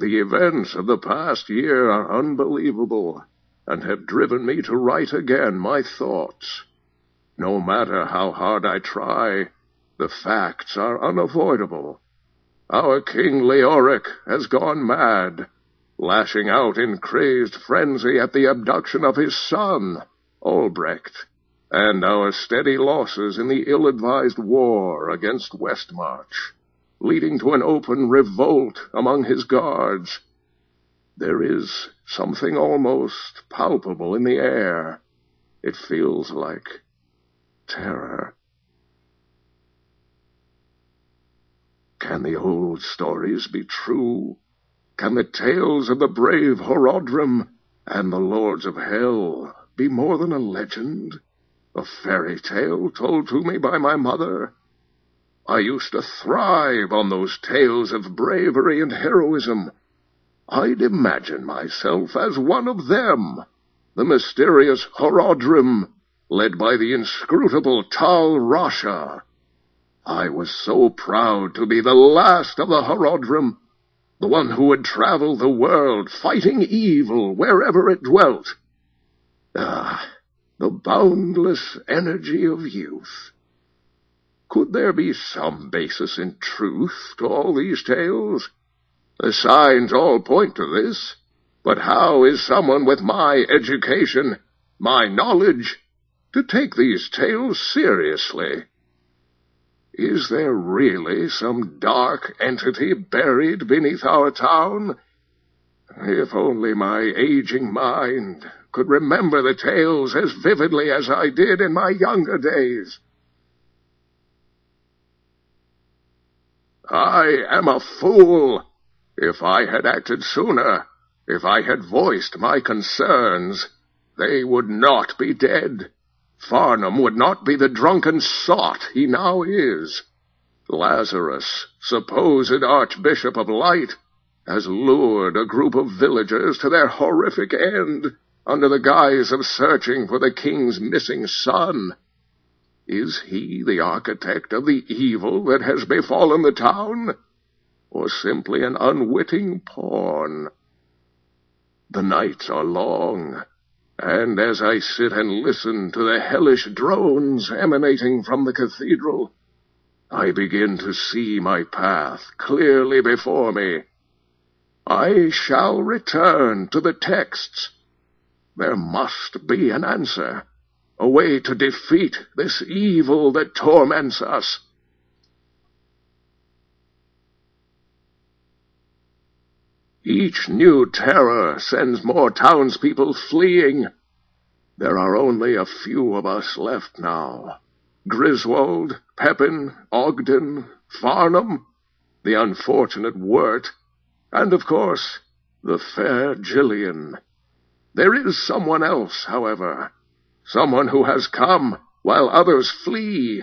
The events of the past year are unbelievable, and have driven me to write again my thoughts. No matter how hard I try, the facts are unavoidable. Our King Leoric has gone mad, lashing out in crazed frenzy at the abduction of his son, Albrecht, and our steady losses in the ill-advised war against Westmarch, leading to an open revolt among his guards. There is something almost palpable in the air. It feels like terror. Can the old stories be true? Can the tales of the brave Horodrim and the lords of hell be more than a legend, a fairy tale told to me by my mother? I used to thrive on those tales of bravery and heroism. I'd imagine myself as one of them, the mysterious Horodrim, led by the inscrutable Tal Rasha. I was so proud to be the last of the Horodrim, the one who would travel the world fighting evil wherever it dwelt. Ah, the boundless energy of youth. Could there be some basis in truth to all these tales? The signs all point to this, but how is someone with my education, my knowledge, to take these tales seriously? Is there really some dark entity buried beneath our town? If only my aging mind could remember the tales as vividly as I did in my younger days. I am a fool. If I had acted sooner, if I had voiced my concerns, they would not be dead. Farnham would not be the drunken sot he now is. Lazarus, supposed Archbishop of Light, has lured a group of villagers to their horrific end under the guise of searching for the king's missing son. Is he the architect of the evil that has befallen the town, or simply an unwitting pawn? The nights are long, and as I sit and listen to the hellish drones emanating from the cathedral, I begin to see my path clearly before me. I shall return to the texts. There must be an answer, a way to defeat this evil that torments us. Each new terror sends more townspeople fleeing. There are only a few of us left now. Griswold, Pepin, Ogden, Farnham, the unfortunate Wirt, and, of course, the fair Gillian. There is someone else, however, someone who has come while others flee.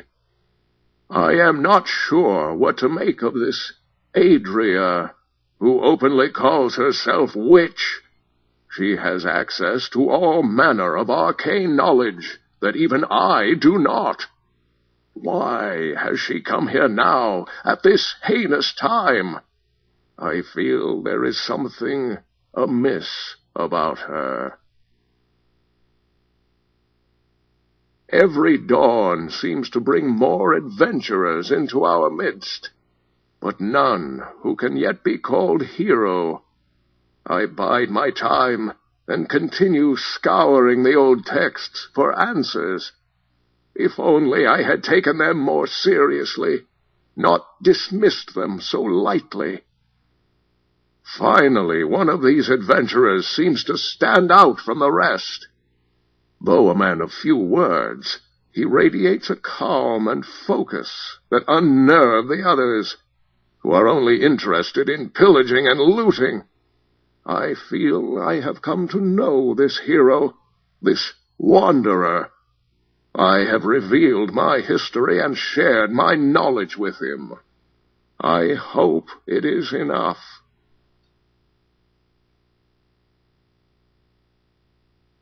I am not sure what to make of this Adria, who openly calls herself witch. She has access to all manner of arcane knowledge that even I do not. Why has she come here now, at this heinous time? I feel there is something amiss about her. Every dawn seems to bring more adventurers into our midst, but none who can yet be called hero. I bide my time and continue scouring the old texts for answers. If only I had taken them more seriously, not dismissed them so lightly. Finally, one of these adventurers seems to stand out from the rest. Though a man of few words, he radiates a calm and focus that unnerve the others, who are only interested in pillaging and looting. I feel I have come to know this hero, this wanderer. I have revealed my history and shared my knowledge with him. I hope it is enough.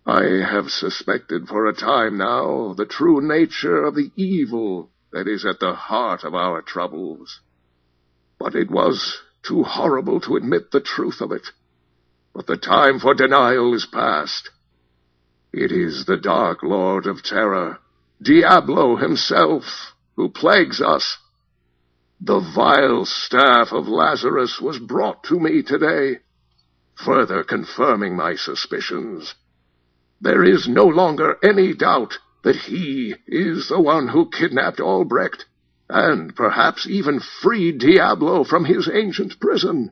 I have suspected for a time now the true nature of the evil that is at the heart of our troubles. But it was too horrible to admit the truth of it. But the time for denial is past. It is the Dark Lord of Terror, Diablo himself, who plagues us. The vile staff of Lazarus was brought to me today, further confirming my suspicions. There is no longer any doubt that he is the one who kidnapped Albrecht, and perhaps even freed Diablo from his ancient prison.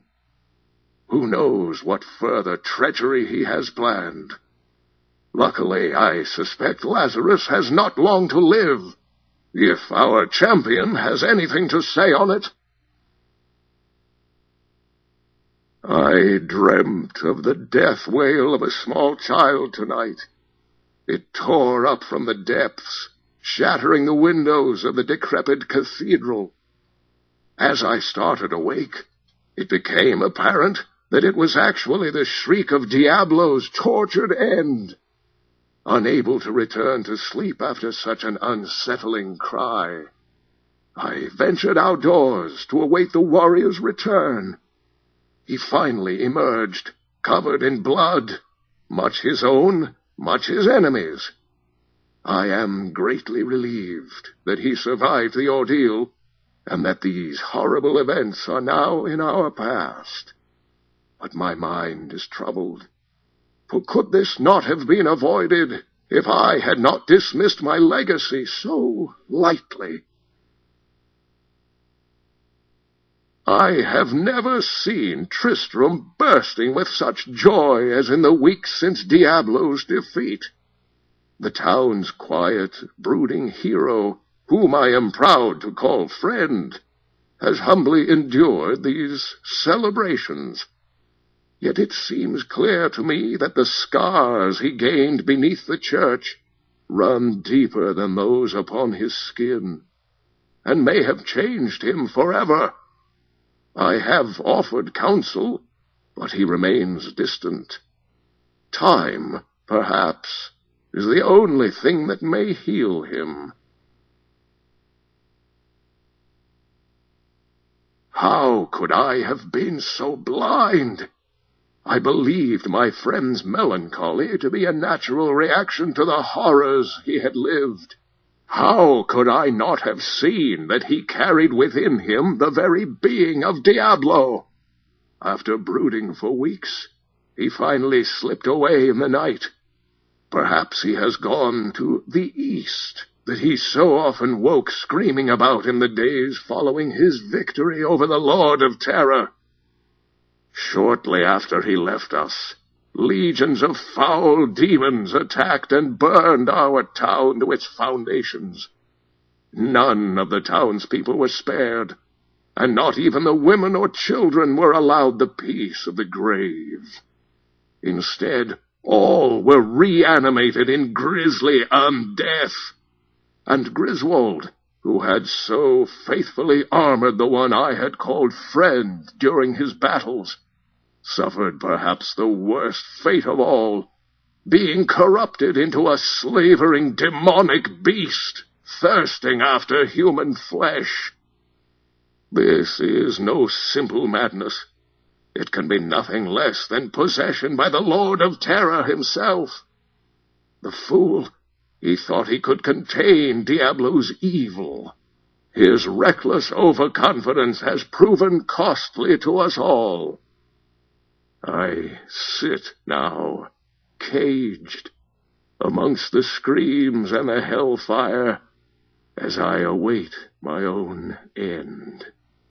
Who knows what further treachery he has planned? Luckily, I suspect Lazarus has not long to live, if our champion has anything to say on it. I dreamt of the death wail of a small child tonight. It tore up from the depths, shattering the windows of the decrepit cathedral. As I started awake, it became apparent that it was actually the shriek of Diablo's tortured end. Unable to return to sleep after such an unsettling cry, I ventured outdoors to await the warrior's return. He finally emerged, covered in blood, much his own, much his enemy's. I am greatly relieved that he survived the ordeal, and that these horrible events are now in our past. But my mind is troubled. For could this not have been avoided if I had not dismissed my legacy so lightly? I have never seen Tristram bursting with such joy as in the weeks since Diablo's defeat. The town's quiet, brooding hero, whom I am proud to call friend, has humbly endured these celebrations. Yet it seems clear to me that the scars he gained beneath the church run deeper than those upon his skin, and may have changed him forever. I have offered counsel, but he remains distant. Time, perhaps, is the only thing that may heal him. How could I have been so blind? I believed my friend's melancholy to be a natural reaction to the horrors he had lived. How could I not have seen that he carried within him the very being of Diablo? After brooding for weeks, he finally slipped away in the night. Perhaps he has gone to the east, that he so often woke screaming about in the days following his victory over the Lord of Terror. Shortly after he left us, legions of foul demons attacked and burned our town to its foundations. None of the townspeople were spared, and not even the women or children were allowed the peace of the grave. Instead, all were reanimated in grisly undeath, and Griswold, who had so faithfully armored the one I had called friend during his battles, suffered perhaps the worst fate of all, being corrupted into a slavering demonic beast, thirsting after human flesh. This is no simple madness. It can be nothing less than possession by the Lord of Terror himself. The fool, he thought he could contain Diablo's evil. His reckless overconfidence has proven costly to us all. I sit now, caged, amongst the screams and the hellfire, as I await my own end.